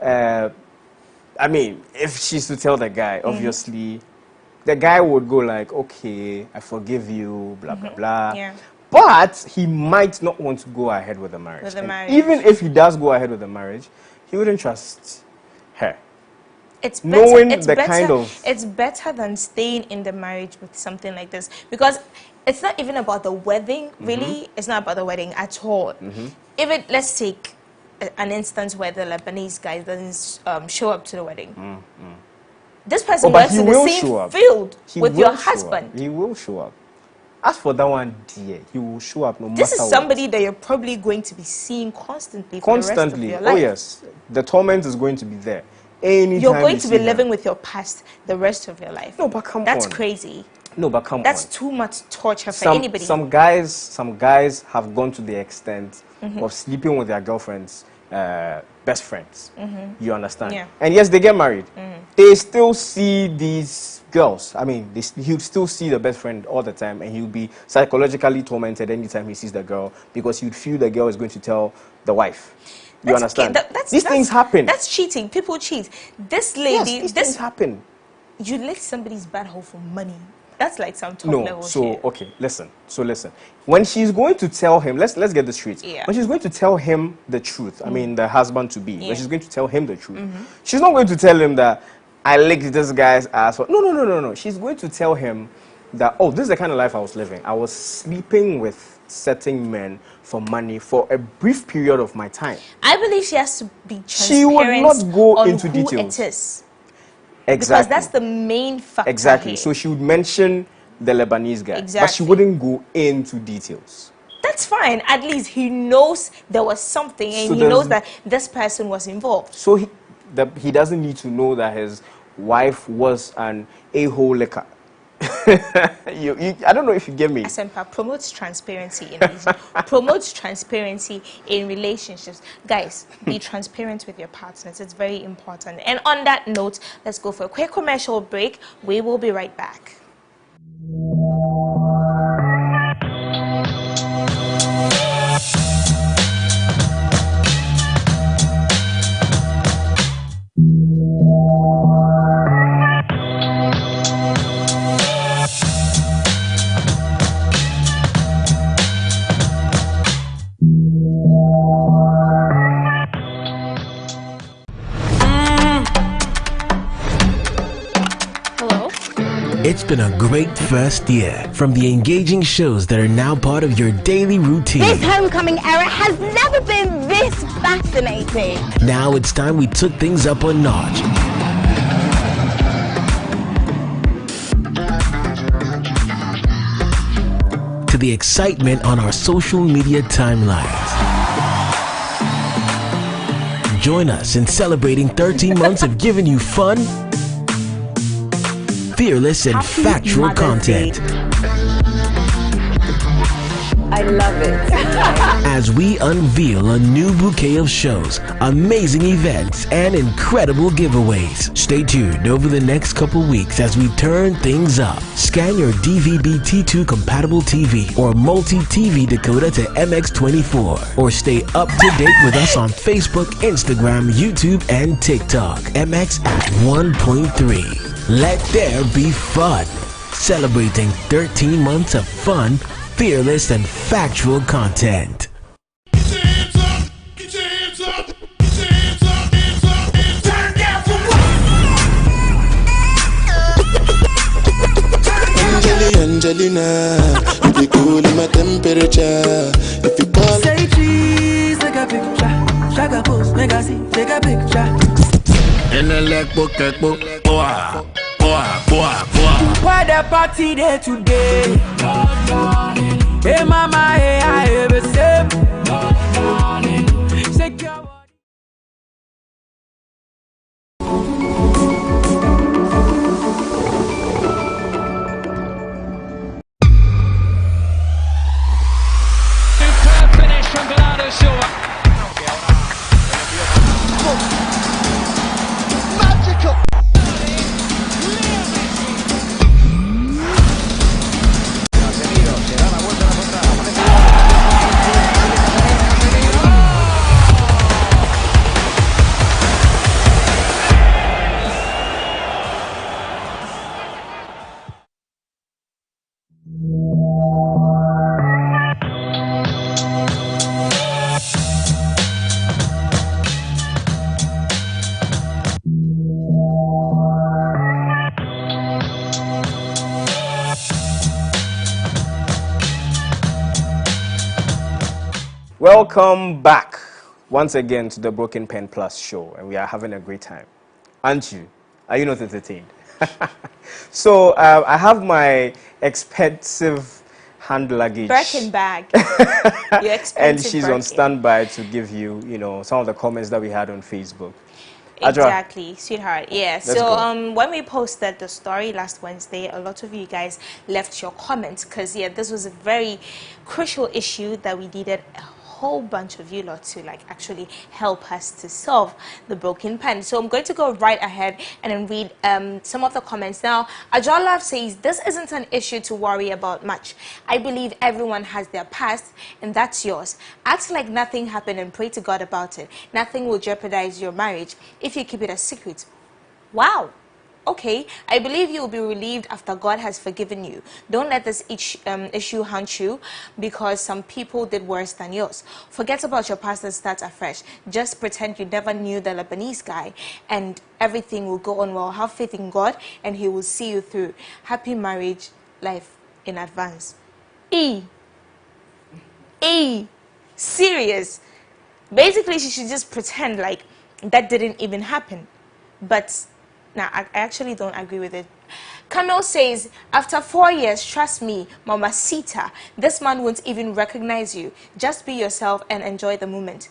I mean, if she's to tell the guy, obviously, the guy would go like, okay, I forgive you, blah, blah, blah. Yeah. But he might not want to go ahead with the marriage. Even if he does go ahead with the marriage, he wouldn't trust her. It's better, it's better than staying in the marriage with something like this. Because it's not even about the wedding, really. It's not about the wedding at all. Even, let's take an instance where the Lebanese guy doesn't show up to the wedding. This person works in the same field with your husband. He will show up. As for that one, dear, he will show up no matter what. This is somebody that you're probably going to be seeing constantly for the rest of your life. Oh yes, the torment is going to be there. Anytime you're going to be living with your past the rest of your life. No, but come on. That's crazy. No, but come on. That's too much torture for anybody. Some guys have gone to the extent of sleeping with their girlfriends, best friends. You understand? Yeah. And yes, they get married. They still see these girls. I mean, he'll still see the best friend all the time, and he'll be psychologically tormented anytime he sees the girl because he'd feel the girl is going to tell the wife. You understand? These things happen. That's cheating. People cheat. This lady, yes, these things happen. You lick somebody's bad hole for money. That's like some top level shit. Okay, listen. When she's going to tell him, let's get this straight. Yeah. When she's going to tell him the truth, I mean the husband to be, when she's going to tell him the truth, she's not going to tell him that I licked this guy's ass. No. She's going to tell him that, oh, this is the kind of life I was living. I was sleeping with certain men for money for a brief period of my time. I believe she has to be transparent. She would not go into who details. It is. Exactly. Because that's the main factor. Exactly. Here. So she would mention the Lebanese guy, exactly. but she wouldn't go into details. That's fine. At least he knows there was something, and he knows that this person was involved. So he doesn't need to know that his wife was an a-hole liquor. I don't know if you get me. Asempa promotes transparency in relationships. Guys, be transparent with your partners. It's very important. And on that note, let's go for a quick commercial break. We will be right back. It's been a great first year, from the engaging shows that are now part of your daily routine. This homecoming era has never been this fascinating. Now it's time we took things up a notch. To the excitement on our social media timelines. Join us in celebrating 13 months of giving you fun, fearless and factual content. I love it. As we unveil a new bouquet of shows, amazing events, and incredible giveaways. Stay tuned over the next couple weeks as we turn things up. Scan your DVB-T2 compatible TV or multi-TV decoder to MX24. Or stay up to date with us on Facebook, Instagram, YouTube, and TikTok. MX at 1.3. Let there be fun. Celebrating 13 months of fun, fearless, and factual content. Get your hands up, get your hands up, get your hands up, hands up, hands up. Turn down for what? Angelina, you be cool in my temperature. If you call say cheese, take a picture. Shaka pose, make I see, take a picture. In the leg book, boah. Why the party there today? Hey mama, hey I have a sip. Finish from Bernardo Silva. Magical. Welcome back once again to the Broken Pen Plus show, and we are having a great time. Aren't you? Are you not entertained? So I have my expensive hand luggage. Birkin bag. Your expensive and she's Birkin. on standby to give you, some of the comments that we had on Facebook. Exactly, sweetheart. Yeah. Let's So go. when we posted the story last Wednesday, a lot of you guys left your comments because this was a very crucial issue that we needed a whole bunch of you lot to actually help us to solve the broken pen. So I'm going to go right ahead and then read some of the comments. Now, Adwoa says, this isn't an issue to worry about much. I believe everyone has their past and that's yours. Act like nothing happened and pray to God about it. Nothing will jeopardize your marriage if you keep it a secret. Wow. Okay, I believe you will be relieved after God has forgiven you. Don't let this issue haunt you because some people did worse than yours. Forget about your past and start afresh. Just pretend you never knew the Lebanese guy and everything will go on well. Have faith in God and He will see you through. Happy marriage life in advance. Serious. Basically, she should just pretend like that didn't even happen. But now, I actually don't agree with it. Camille says, after 4 years, trust me, mamacita, this man won't even recognize you. Just be yourself and enjoy the moment.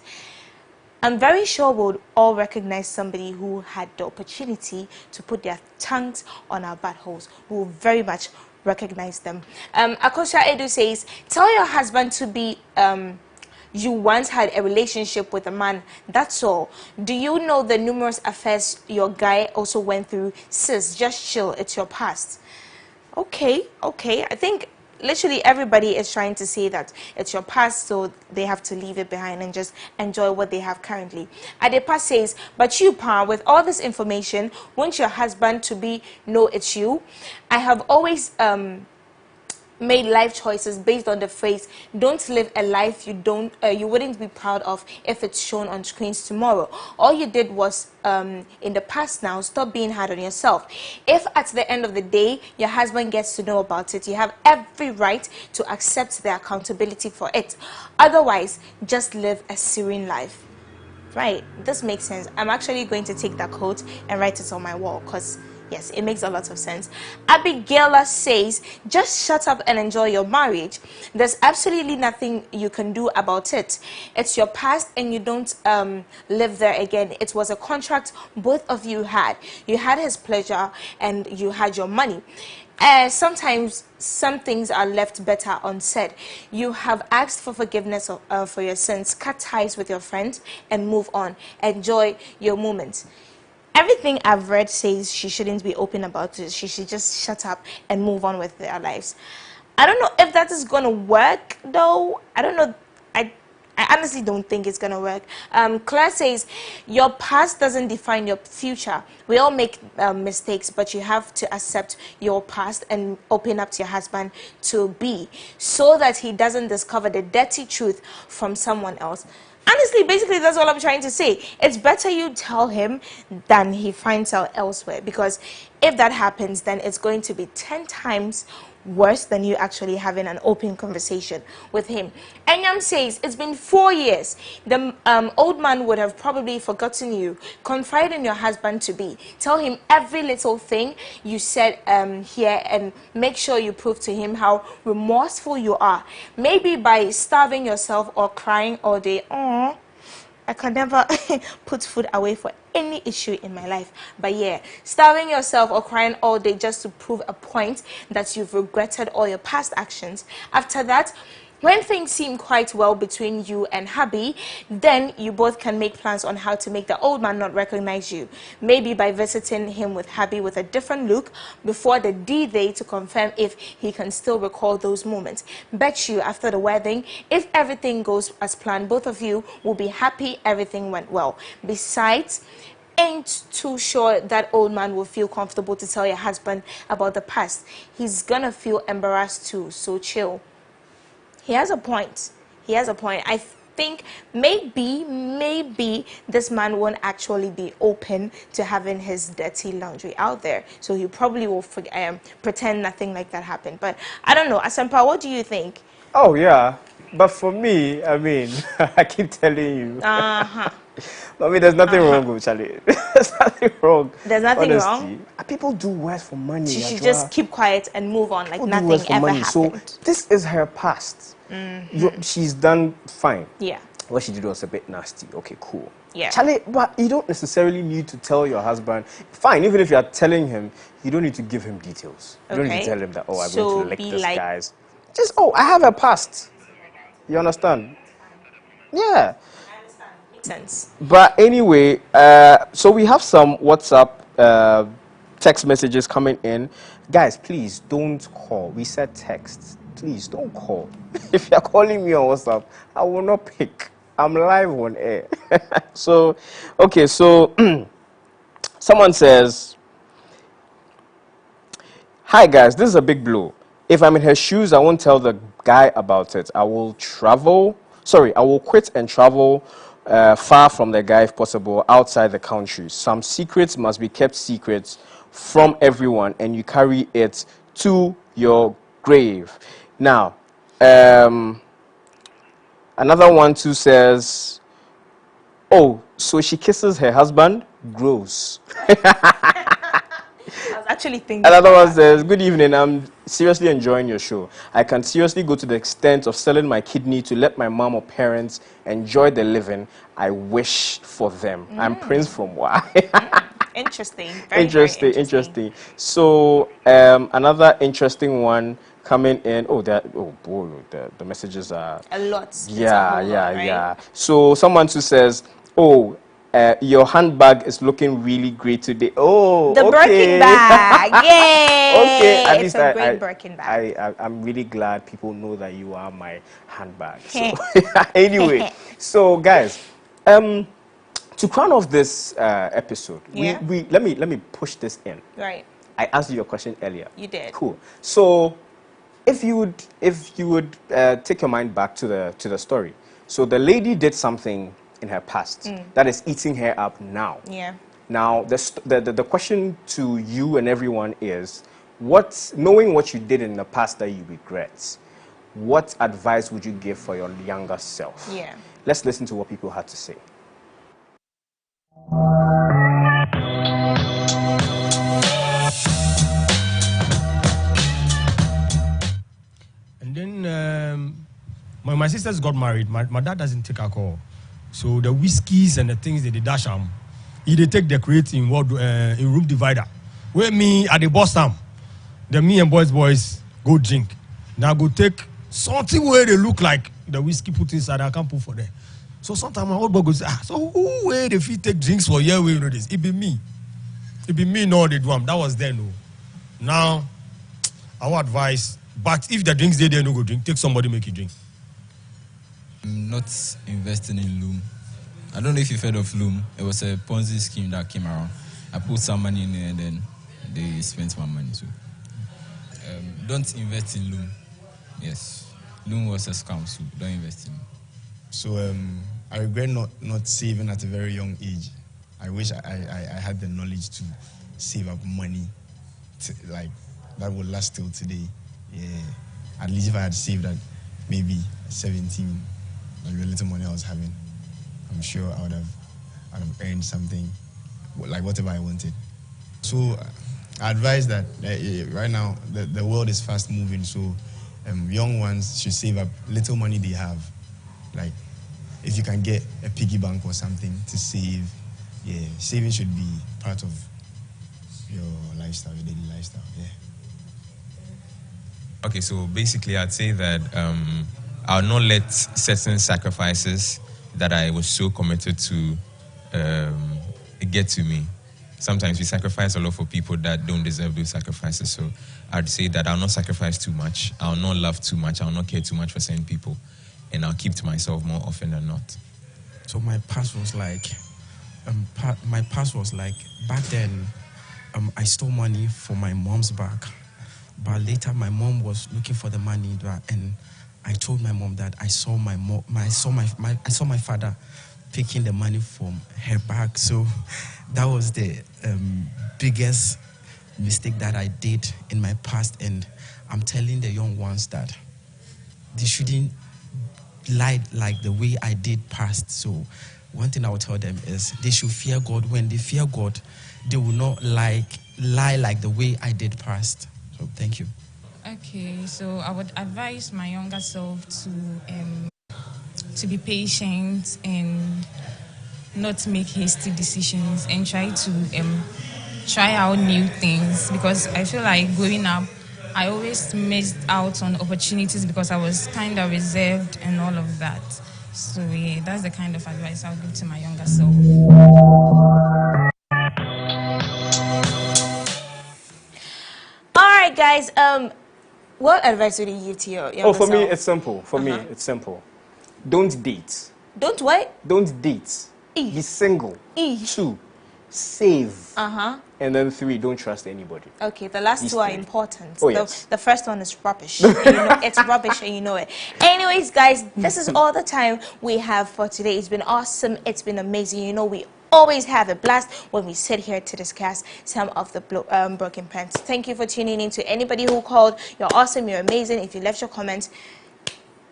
I'm very sure we'll all recognize somebody who had the opportunity to put their tongues on our buttholes. We'll very much recognize them. Akosha Edu says, tell your husband to be... you once had a relationship with a man, that's all. Do you know the numerous affairs your guy also went through? Sis, just chill, it's your past. Okay. I think literally everybody is trying to say that it's your past, so they have to leave it behind and just enjoy what they have currently. Adepa says, but you, Pa, with all this information, won't your husband to be know it's you? I have always... made life choices based on the phrase, don't live a life you wouldn't be proud of if it's shown on screens tomorrow. All you did was in the past now, stop being hard on yourself. If at the end of the day your husband gets to know about it, you have every right to accept the accountability for it. Otherwise, just live a serene life. Right, this makes sense. I'm actually going to take that quote and write it on my wall because yes, it makes a lot of sense. Abigail says, just shut up and enjoy your marriage. There's absolutely nothing you can do about it. It's your past and you don't live there again. It was a contract both of you had. You had his pleasure and you had your money. Sometimes some things are left better unsaid. You have asked for forgiveness for your sins. Cut ties with your friends and move on. Enjoy your moments. Everything I've read says she shouldn't be open about it. She should just shut up and move on with their lives. I don't know if that is going to work, though. I don't know. I honestly don't think it's going to work. Claire says, your past doesn't define your future. We all make mistakes, but you have to accept your past and open up to your husband to be, so that he doesn't discover the dirty truth from someone else. Honestly, basically, that's all I'm trying to say. It's better you tell him than he finds out elsewhere. Because if that happens, then it's going to be 10 times worse than you actually having an open conversation with him. Enyam says, it's been 4 years. The old man would have probably forgotten you. Confide in your husband to be. Tell him every little thing you said here and make sure you prove to him how remorseful you are. Maybe by starving yourself or crying all day. Aww, I can never put food away for any issue in my life. But yeah, starving yourself or crying all day just to prove a point that you've regretted all your past actions. After that, when things seem quite well between you and hubby, then you both can make plans on how to make the old man not recognize you. Maybe by visiting him with hubby with a different look before the D-Day to confirm if he can still recall those moments. Bet you after the wedding, if everything goes as planned, both of you will be happy everything went well. Besides, ain't too sure that old man will feel comfortable to tell your husband about the past. He's gonna feel embarrassed too, so chill. He has a point. I think maybe this man won't actually be open to having his dirty laundry out there. So he probably will pretend nothing like that happened. But I don't know. Asempa, what do you think? Oh, yeah. But for me, I mean, I keep telling you. I mean, there's nothing wrong with Charlie. There's nothing wrong. There's nothing Honesty. wrong. People do worse for money. She should Adwoa. just keep quiet and move on like People do nothing worse for ever money. happened. So this is her past. She's done fine. Yeah. What she did was a bit nasty. Okay, cool. Yeah. Charlie, but you don't necessarily need to tell your husband. Fine, even if you are telling him, you don't need to give him details. You don't need to tell him that, oh, I'm going to lick this, guys. Just, oh, I have a past. You understand? Yeah. Makes sense. But anyway, so we have some WhatsApp text messages coming in. Guys, please don't call. We said text. Please don't call. If you're calling me on WhatsApp, I will not pick. I'm live on air. So, okay, so someone says, hi guys, this is a big blow. If I'm in her shoes, I won't tell the guy about it. I will quit and travel far from the guy if possible, outside the country. Some secrets must be kept secrets from everyone, and you carry it to your grave. Now, another one too says, oh, so she kisses her husband? Gross. I was actually thinking. Another one says, good evening, I'm seriously enjoying your show. I can seriously go to the extent of selling my kidney to let my mom or parents enjoy the living I wish for them. I'm Prince from Wa. Interesting. Interesting. So, another interesting one coming in. Oh, boy, the messages are a lot. Yeah. So someone who says, oh, your handbag is looking really great today. Oh, the Birkin bag. Yay! Okay, at it's least a great Birkin bag. I'm really glad people know that you are my handbag. So, anyway, so guys, to crown off this episd, let me push this in. Right. I asked you a question earlier. You did. Cool. So, if you would take your mind back to the story. So the lady did something in her past that is eating her up now. Yeah. Now the question to you and everyone is, knowing what you did in the past that you regret, what advice would you give for your younger self? Yeah. Let's listen to what people had to say. And then when my sisters got married, my dad doesn't take alcohol. So the whiskeys and the things that they dash him, they take the crate in room divider. Where me at the boss time, then me and boys go drink. Now go take something where they look like the whiskey put inside. I can't put for them. So sometimes my old boy goes, so who way if he take drinks for year we know this? It be me. No they do them. That was then no. Now our advice, but if the drinks they no go drink, take somebody make you drink. I'm not investing in Loom. I don't know if you've heard of Loom. It was a Ponzi scheme that came around. I put some money in there and then they spent my money. So don't invest in Loom. Yes. Loom was a scam, so don't invest in it. So I regret not saving at a very young age. I wish I had the knowledge to save up money like that would last till today. Yeah. At least if I had saved at maybe 17, like the little money I was having, I'm sure I would have earned something, like whatever I wanted. So I advise that right now the world is fast moving, so young ones should save up little money they have. Like if you can get a piggy bank or something to save, saving should be part of your lifestyle, your daily lifestyle. Yeah. Okay, so basically I'd say that I'll not let certain sacrifices that I was so committed to get to me. Sometimes we sacrifice a lot for people that don't deserve those sacrifices. So I'd say that I'll not sacrifice too much. I'll not love too much. I'll not care too much for certain people. And I'll keep to myself more often than not. So my past was like, back then, I stole money for my mom's bag. But later my mom was looking for the money, and I told my mom that I saw my father taking the money from her bag. So that was the biggest mistake that I did in my past, and I'm telling the young ones that they shouldn't lie like the way I did past. So one thing I will tell them is they should fear God. When they fear God, they will not lie like the way I did past. So thank you. Okay, so I would advise my younger self to be patient and not make hasty decisions and try to try out new things, because I feel like growing up I always missed out on opportunities because I was kind of reserved and all of that. So yeah, that's the kind of advice I'll give to my younger self. All right, guys. What advice would you give to your younger for me, self? it's simple. For me, it's simple. Don't date. Don't what? Don't date. Be single. 2, save. And then 3, don't trust anybody. Okay, the last 2 are important. Oh, yes. The first one is rubbish. And you know, it's rubbish and you know it. Anyways, guys, this is all the time we have for today. It's been awesome. It's been amazing. You know, we always have a blast when we sit here to discuss some of the broken pants. Thank you for tuning in. To anybody who called, you're awesome. You're amazing. If you left your comments,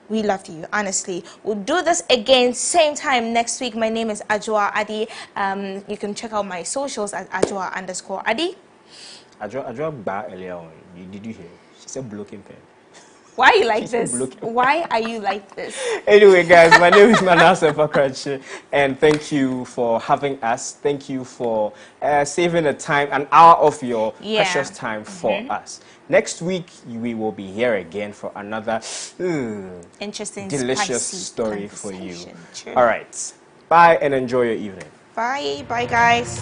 we loved you, honestly. We'll do this again, same time next week. My name is Adwoa Addy. You can check out my socials at Adwoa_Addy. Adwoa ba earlier on. Did you hear? She said blocking pen. Why are you like this? Why are you like this? Anyway, guys, my name is Asempa Kuranchie, and thank you for having us. Thank you for saving the time, an hour of your precious time for us. Next week, we will be here again for another interesting, delicious story for you. True. All right. Bye and enjoy your evening. Bye. Bye, guys.